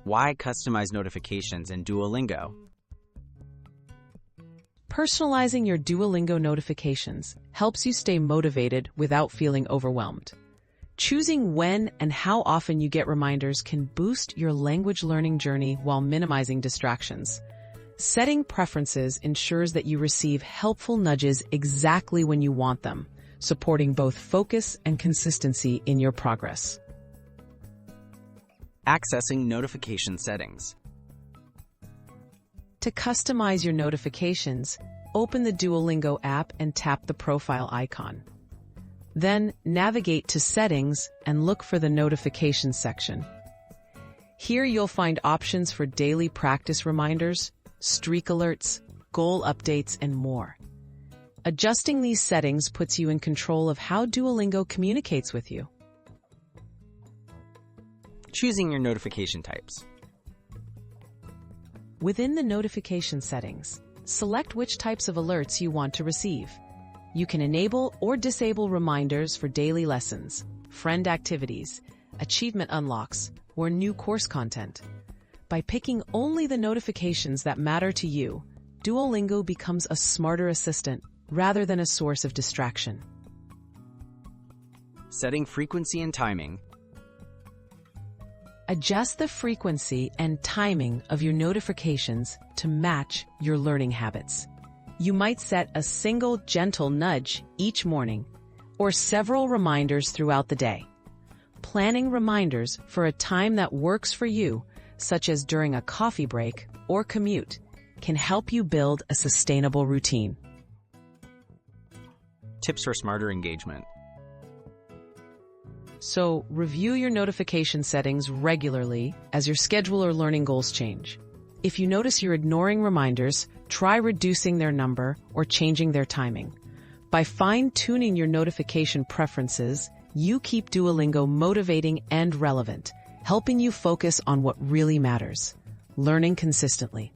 Why customize notifications in Duolingo? Personalizing your Duolingo notifications helps you stay motivated without feeling overwhelmed. Choosing when and how often you get reminders can boost your language learning journey while minimizing distractions. Setting preferences ensures that you receive helpful nudges exactly when you want them, supporting both focus and consistency in your progress. Accessing notification settings. To customize your notifications, open the Duolingo app and tap the profile icon. Then navigate to Settings and look for the Notifications section. Here you'll find options for daily practice reminders, streak alerts, goal updates, and more. Adjusting these settings puts you in control of how Duolingo communicates with you. Choosing your notification types. Within the notification settings, select which types of alerts you want to receive. You can enable or disable reminders for daily lessons, friend activities, achievement unlocks, or new course content. By picking only the notifications that matter to you, Duolingo becomes a smarter assistant rather than a source of distraction. Setting frequency and timing. Adjust the frequency and timing of your notifications to match your learning habits. You might set a single gentle nudge each morning or several reminders throughout the day. Planning reminders for a time that works for you, such as during a coffee break or commute, can help you build a sustainable routine. Tips for smarter engagement. So, review your notification settings regularly as your schedule or learning goals change. If you notice you're ignoring reminders, try reducing their number or changing their timing. By fine-tuning your notification preferences, you keep Duolingo motivating and relevant, helping you focus on what really matters: learning consistently.